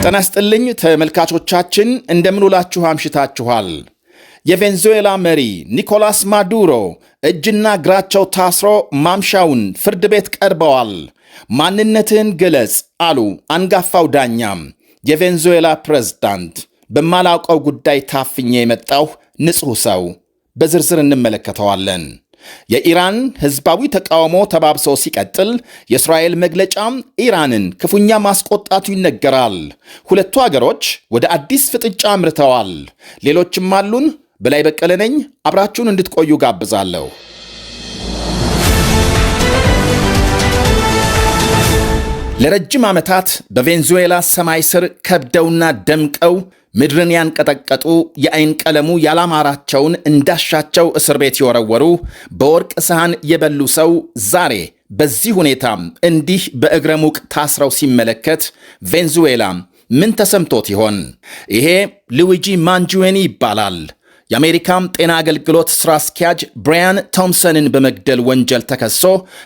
ጤና ይስጥልኝ ተመልካቾቻችን እንደምን ውላችሁ አምሽታችኋል። የቬንዙዌላ መሪ ኒኮላስ ማዱሮ እጅና እግራቸው ታስሮ ማምሻውን ፍርድ ቤት ቀርበዋል። ማንነትህን ግለጽ አሉ አንጋፋው ዳኛም። የቬንዙዌላ ፕሬዝዳንት በማላውቀው ጉዳይ ታፍኜ የመጣሁ ንጹሕ ሰው። በዝርዝር እንመለከተዋለን። የኢራን ህዝባዊ ተቃውሞ ተባብሶ ሲቀጥል የእስራኤል መግለጫም ኢራንን ክፉኛ ማስቆጣቱ ይነገራል። ሁለቱ አገሮች ወደ አዲስ ፍጥጫ አምርተዋል። ሌሎችም አሉን። በላይ በቀለ ነኝ። አብራችሁን እንድትቆዩ ጋብዛለሁ። ለረጅም ዓመታት በቬንዙዌላ ሰማይ ስር ከብደውና ደምቀው ምድርን ያንቀጠቀጡ የአይን ቀለሙ ያላማራቸውን እንዳሻቸው እስር ቤት የወረወሩ በወርቅ ሰሃን የበሉ ሰው ዛሬ በዚህ ሁኔታ እንዲህ በእግረ ሙቅ ታስረው ሲመለከት ቬንዙዌላ ምን ተሰምቶት ይሆን? ይሄ ሉዊጂ ማንጁዌኒ ይባላል። የአሜሪካም ጤና አገልግሎት ሥራ አስኪያጅ ብራያን ቶምሰንን በመግደል ወንጀል ተከሶ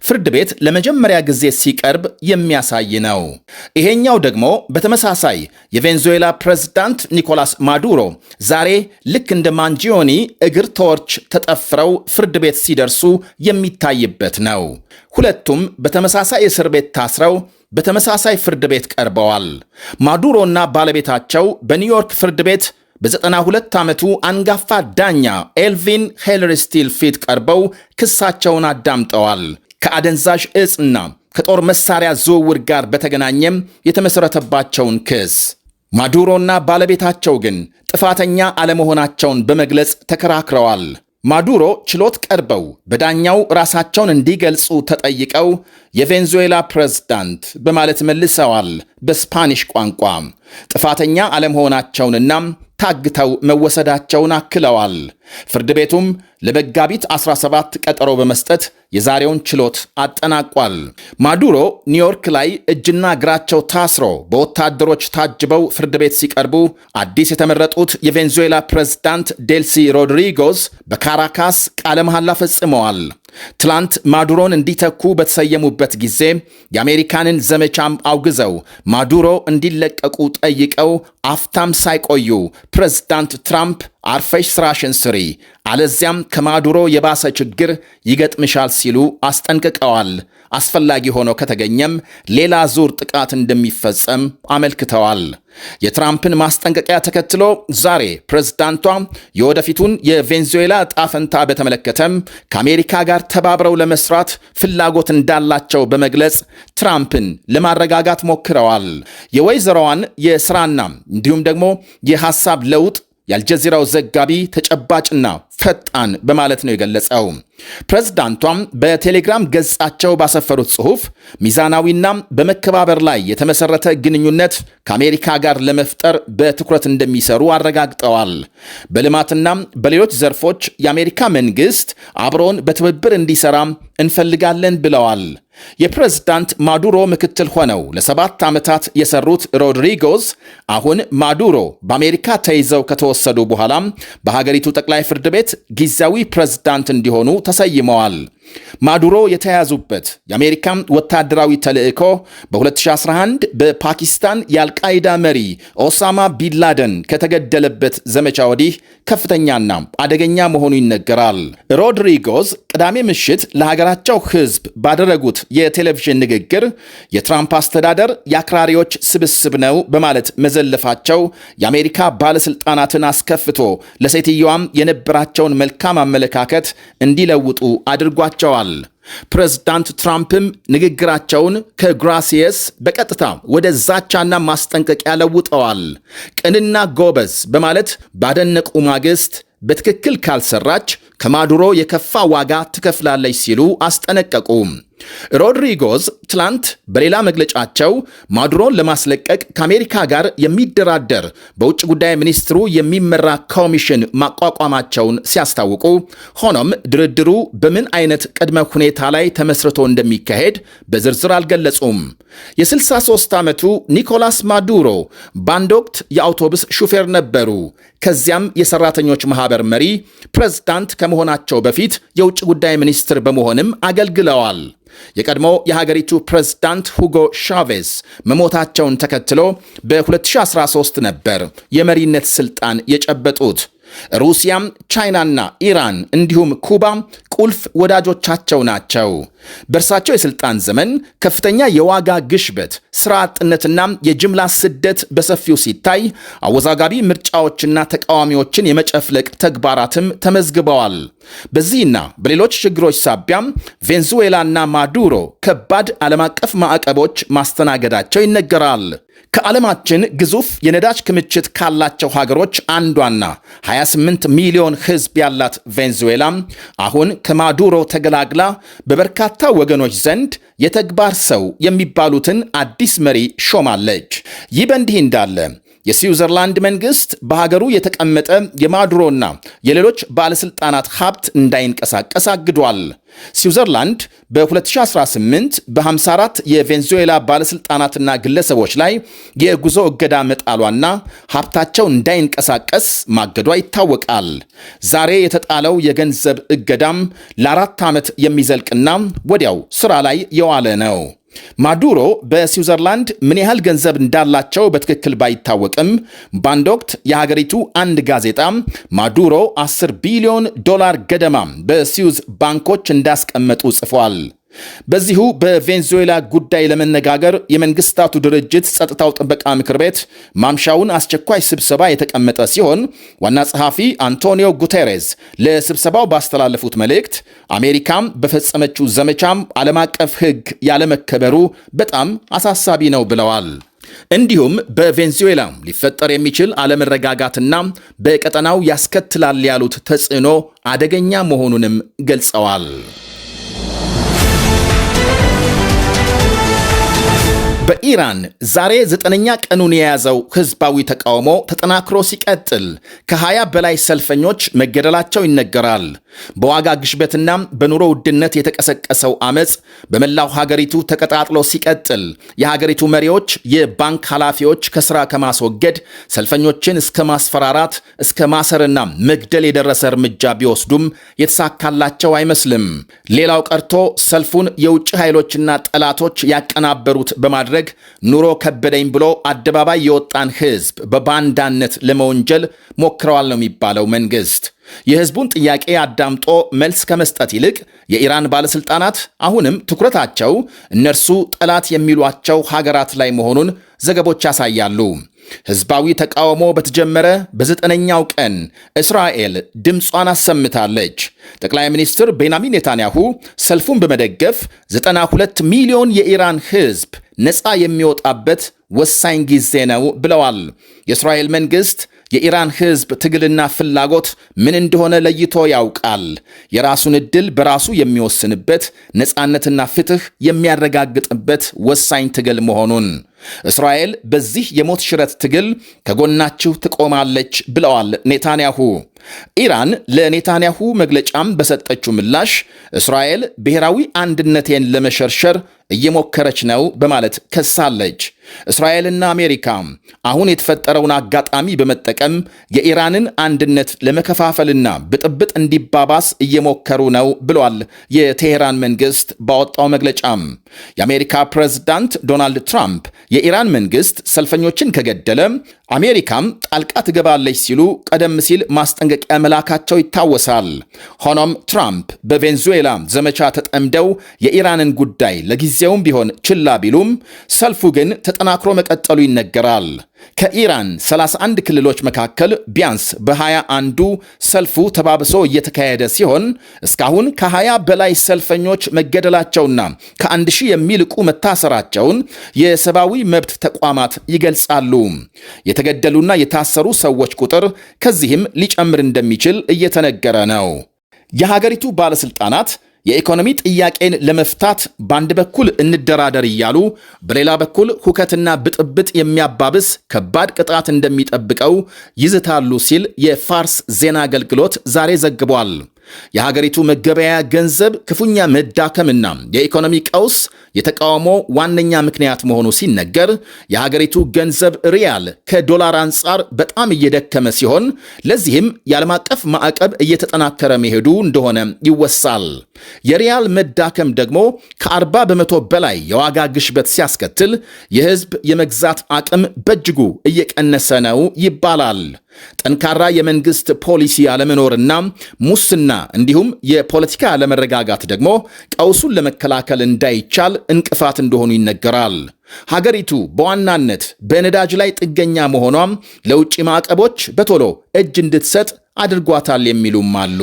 ፍርድ ቤት ለመጀመሪያ ጊዜ ሲቀርብ የሚያሳይ ነው። ይሄኛው ደግሞ በተመሳሳይ የቬንዙዌላ ፕሬዝዳንት ኒኮላስ ማዱሮ ዛሬ ልክ እንደ ማንጂዮኒ እግር ተወርች ተጠፍረው ፍርድ ቤት ሲደርሱ የሚታይበት ነው። ሁለቱም በተመሳሳይ እስር ቤት ታስረው በተመሳሳይ ፍርድ ቤት ቀርበዋል። ማዱሮና ባለቤታቸው በኒውዮርክ ፍርድ ቤት በ92 ዓመቱ አንጋፋ ዳኛ ኤልቪን ሄለሪ ስቲል ፊት ቀርበው ክሳቸውን አዳምጠዋል። ከአደንዛዥ ዕፅና ከጦር መሳሪያ ዝውውር ጋር በተገናኘም የተመሠረተባቸውን ክስ ማዱሮና ባለቤታቸው ግን ጥፋተኛ አለመሆናቸውን በመግለጽ ተከራክረዋል። ማዱሮ ችሎት ቀርበው በዳኛው ራሳቸውን እንዲገልጹ ተጠይቀው የቬንዙዌላ ፕሬዝዳንት በማለት መልሰዋል። በስፓኒሽ ቋንቋ ጥፋተኛ አለመሆናቸውንና ታግተው መወሰዳቸውን አክለዋል። ፍርድ ቤቱም ለመጋቢት 17 ቀጠሮ በመስጠት የዛሬውን ችሎት አጠናቋል። ማዱሮ ኒውዮርክ ላይ እጅና እግራቸው ታስሮ በወታደሮች ታጅበው ፍርድ ቤት ሲቀርቡ አዲስ የተመረጡት የቬንዙዌላ ፕሬዝዳንት ዴልሲ ሮድሪጎዝ በካራካስ ቃለ መሐላ ፈጽመዋል። ትላንት ማዱሮን እንዲተኩ በተሰየሙበት ጊዜ የአሜሪካንን ዘመቻም አውግዘው ማዱሮ እንዲለቀቁ ጠይቀው አፍታም ሳይቆዩ ፕሬዝዳንት ትራምፕ አርፈሽ ስራሽን ስሪ፣ አለዚያም ከማዱሮ የባሰ ችግር ይገጥምሻል ሲሉ አስጠንቅቀዋል። አስፈላጊ ሆኖ ከተገኘም ሌላ ዙር ጥቃት እንደሚፈጸም አመልክተዋል። የትራምፕን ማስጠንቀቂያ ተከትሎ ዛሬ ፕሬዝዳንቷ የወደፊቱን የቬንዙዌላ ዕጣ ፈንታ በተመለከተም ከአሜሪካ ጋር ተባብረው ለመስራት ፍላጎት እንዳላቸው በመግለጽ ትራምፕን ለማረጋጋት ሞክረዋል። የወይዘሮዋን የሥራና እንዲሁም ደግሞ የሐሳብ ለውጥ የአልጀዚራው ዘጋቢ ተጨባጭና ፈጣን በማለት ነው የገለጸው። ፕሬዝዳንቷም በቴሌግራም ገጻቸው ባሰፈሩት ጽሑፍ ሚዛናዊና በመከባበር ላይ የተመሰረተ ግንኙነት ከአሜሪካ ጋር ለመፍጠር በትኩረት እንደሚሰሩ አረጋግጠዋል። በልማትና በሌሎች ዘርፎች የአሜሪካ መንግሥት አብሮን በትብብር እንዲሰራ እንፈልጋለን ብለዋል። የፕሬዝዳንት ማዱሮ ምክትል ሆነው ለ7 ዓመታት የሰሩት ሮድሪጎዝ አሁን ማዱሮ በአሜሪካ ተይዘው ከተወሰዱ በኋላም በሀገሪቱ ጠቅላይ ፍርድ ቤት ጊዜያዊ ፕሬዝዳንት እንዲሆኑ ተሰይመዋል። ማዱሮ የተያዙበት የአሜሪካ ወታደራዊ ተልዕኮ በ2011 በፓኪስታን የአልቃይዳ መሪ ኦሳማ ቢንላደን ከተገደለበት ዘመቻ ወዲህ ከፍተኛና አደገኛ መሆኑ ይነገራል። ሮድሪጎዝ ቅዳሜ ምሽት ለሀገራቸው ሕዝብ ባደረጉት የቴሌቪዥን ንግግር የትራምፕ አስተዳደር የአክራሪዎች ስብስብ ነው በማለት መዘለፋቸው የአሜሪካ ባለሥልጣናትን አስከፍቶ ለሴትየዋም የነበራቸውን መልካም አመለካከት እንዲለውጡ አድርጓቸዋል። ፕሬዝዳንት ትራምፕም ንግግራቸውን ከግራሲየስ በቀጥታ ወደ ዛቻና ማስጠንቀቂያ ለውጠዋል። ቅንና ጎበዝ በማለት ባደነቁ ማግስት በትክክል ካልሰራች ከማዱሮ የከፋ ዋጋ ትከፍላለች ሲሉ አስጠነቀቁ። ሮድሪጎዝ ትላንት በሌላ መግለጫቸው ማዱሮን ለማስለቀቅ ከአሜሪካ ጋር የሚደራደር በውጭ ጉዳይ ሚኒስትሩ የሚመራ ኮሚሽን ማቋቋማቸውን ሲያስታውቁ፣ ሆኖም ድርድሩ በምን አይነት ቅድመ ሁኔታ ላይ ተመስርቶ እንደሚካሄድ በዝርዝር አልገለጹም። የ63 ዓመቱ ኒኮላስ ማዱሮ በአንድ ወቅት የአውቶቡስ ሹፌር ነበሩ። ከዚያም የሰራተኞች ማህበር መሪ፣ ፕሬዝዳንት ከመሆናቸው በፊት የውጭ ጉዳይ ሚኒስትር በመሆንም አገልግለዋል። የቀድሞ የሀገሪቱ ፕሬዝዳንት ሁጎ ሻቬዝ መሞታቸውን ተከትሎ በ2013 ነበር የመሪነት ስልጣን የጨበጡት። ሩሲያም፣ ቻይናና ኢራን እንዲሁም ኩባ ቁልፍ ወዳጆቻቸው ናቸው። በእርሳቸው የሥልጣን ዘመን ከፍተኛ የዋጋ ግሽበት፣ ሥራ አጥነትና የጅምላ ስደት በሰፊው ሲታይ አወዛጋቢ ምርጫዎችና ተቃዋሚዎችን የመጨፍለቅ ተግባራትም ተመዝግበዋል። በዚህና በሌሎች ችግሮች ሳቢያም ቬንዙዌላና ማዱሮ ከባድ ዓለም አቀፍ ማዕቀቦች ማስተናገዳቸው ይነገራል። ከዓለማችን ግዙፍ የነዳጅ ክምችት ካላቸው ሀገሮች አንዷና 28 ሚሊዮን ሕዝብ ያላት ቬንዙዌላ አሁን ከማዱሮ ተገላግላ በበርካታ ወገኖች ዘንድ የተግባር ሰው የሚባሉትን አዲስ መሪ ሾማለች። ይህ በእንዲህ እንዳለ የስዊዘርላንድ መንግስት በሀገሩ የተቀመጠ የማዱሮና የሌሎች ባለስልጣናት ሀብት እንዳይንቀሳቀስ አግዷል። ስዊዘርላንድ በ2018 በ54 የቬንዙዌላ ባለስልጣናትና ግለሰቦች ላይ የጉዞ እገዳ መጣሏና ሀብታቸው እንዳይንቀሳቀስ ማገዷ ይታወቃል። ዛሬ የተጣለው የገንዘብ እገዳም ለ4 ዓመት የሚዘልቅና ወዲያው ስራ ላይ የዋለ ነው። ማዱሮ በስዊዘርላንድ ምን ያህል ገንዘብ እንዳላቸው በትክክል ባይታወቅም በአንድ ወቅት የሀገሪቱ አንድ ጋዜጣ ማዱሮ 10 ቢሊዮን ዶላር ገደማ በስዊዝ ባንኮች እንዳስቀመጡ ጽፏል። በዚሁ በቬንዙዌላ ጉዳይ ለመነጋገር የመንግስታቱ ድርጅት ጸጥታው ጥበቃ ምክር ቤት ማምሻውን አስቸኳይ ስብሰባ የተቀመጠ ሲሆን ዋና ጸሐፊ አንቶኒዮ ጉቴሬዝ ለስብሰባው ባስተላለፉት መልእክት አሜሪካም በፈጸመችው ዘመቻም ዓለም አቀፍ ሕግ ያለመከበሩ በጣም አሳሳቢ ነው ብለዋል። እንዲሁም በቬንዙዌላ ሊፈጠር የሚችል አለመረጋጋትና በቀጠናው ያስከትላል ያሉት ተጽዕኖ አደገኛ መሆኑንም ገልጸዋል። በኢራን ዛሬ 9ኛ ቀኑን የያዘው ህዝባዊ ተቃውሞ ተጠናክሮ ሲቀጥል ከ20 በላይ ሰልፈኞች መገደላቸው ይነገራል። በዋጋ ግሽበትና በኑሮ ውድነት የተቀሰቀሰው አመፅ በመላው ሀገሪቱ ተቀጣጥሎ ሲቀጥል የሀገሪቱ መሪዎች የባንክ ኃላፊዎች ከስራ ከማስወገድ ሰልፈኞችን እስከ ማስፈራራት እስከ ማሰርና መግደል የደረሰ እርምጃ ቢወስዱም የተሳካላቸው አይመስልም። ሌላው ቀርቶ ሰልፉን የውጭ ኃይሎችና ጠላቶች ያቀናበሩት በማድረግ ኑሮ ከበደኝ ብሎ አደባባይ የወጣን ህዝብ በባንዳነት ለመወንጀል ሞክረዋል ነው የሚባለው መንግስት። የህዝቡን ጥያቄ አዳምጦ መልስ ከመስጠት ይልቅ የኢራን ባለስልጣናት አሁንም ትኩረታቸው እነርሱ ጠላት የሚሏቸው ሀገራት ላይ መሆኑን ዘገቦች ያሳያሉ። ህዝባዊ ተቃውሞ በተጀመረ በ9ኛው ቀን እስራኤል ድምጿን አሰምታለች። ጠቅላይ ሚኒስትር ቤንያሚን ኔታንያሁ ሰልፉን በመደገፍ 92 ሚሊዮን የኢራን ህዝብ ነፃ የሚወጣበት ወሳኝ ጊዜ ነው ብለዋል። የእስራኤል መንግስት የኢራን ህዝብ ትግልና ፍላጎት ምን እንደሆነ ለይቶ ያውቃል። የራሱን ዕድል በራሱ የሚወስንበት ነፃነትና ፍትህ የሚያረጋግጥበት ወሳኝ ትግል መሆኑን እስራኤል በዚህ የሞት ሽረት ትግል ከጎናችሁ ትቆማለች ብለዋል ኔታንያሁ። ኢራን ለኔታንያሁ መግለጫም በሰጠችው ምላሽ እስራኤል ብሔራዊ አንድነቴን ለመሸርሸር እየሞከረች ነው በማለት ከሳለች። እስራኤልና አሜሪካ አሁን የተፈጠረውን አጋጣሚ በመጠቀም የኢራንን አንድነት ለመከፋፈልና ብጥብጥ እንዲባባስ እየሞከሩ ነው ብሏል የቴሄራን መንግስት ባወጣው መግለጫም። የአሜሪካ ፕሬዝዳንት ዶናልድ ትራምፕ የኢራን መንግስት ሰልፈኞችን ከገደለ አሜሪካም ጣልቃ ትገባለች ሲሉ ቀደም ሲል ማስጠንቀቂያ መላካቸው ይታወሳል። ሆኖም ትራምፕ በቬንዙዌላ ዘመቻ ተጠምደው የኢራንን ጉዳይ ለጊዜውም ቢሆን ችላ ቢሉም ሰልፉ ግን ተጠናክሮ መቀጠሉ ይነገራል። ከኢራን 31 ክልሎች መካከል ቢያንስ በ21ዱ ሰልፉ ተባብሶ እየተካሄደ ሲሆን እስካሁን ከ20 በላይ ሰልፈኞች መገደላቸውና ከ1000 የሚልቁ መታሰራቸውን የሰብአዊ መብት ተቋማት ይገልጻሉ። የተገደሉና የታሰሩ ሰዎች ቁጥር ከዚህም ሊጨምር እንደሚችል እየተነገረ ነው። የሀገሪቱ ባለስልጣናት የኢኮኖሚ ጥያቄን ለመፍታት በአንድ በኩል እንደራደር እያሉ በሌላ በኩል ሁከትና ብጥብጥ የሚያባብስ ከባድ ቅጣት እንደሚጠብቀው ይዝታሉ ሲል የፋርስ ዜና አገልግሎት ዛሬ ዘግቧል። የሀገሪቱ መገበያያ ገንዘብ ክፉኛ መዳከምና የኢኮኖሚ ቀውስ የተቃውሞ ዋነኛ ምክንያት መሆኑ ሲነገር የሀገሪቱ ገንዘብ ሪያል ከዶላር አንጻር በጣም እየደከመ ሲሆን ለዚህም የዓለም አቀፍ ማዕቀብ እየተጠናከረ መሄዱ እንደሆነ ይወሳል። የሪያል መዳከም ደግሞ ከ40 በመቶ በላይ የዋጋ ግሽበት ሲያስከትል የህዝብ የመግዛት አቅም በእጅጉ እየቀነሰ ነው ይባላል። ጠንካራ የመንግስት ፖሊሲ አለመኖርና ሙስና እንዲሁም የፖለቲካ አለመረጋጋት ደግሞ ቀውሱን ለመከላከል እንዳይቻል እንቅፋት እንደሆኑ ይነገራል። ሀገሪቱ በዋናነት በነዳጅ ላይ ጥገኛ መሆኗም ለውጭ ማዕቀቦች በቶሎ እጅ እንድትሰጥ አድርጓታል የሚሉም አሉ።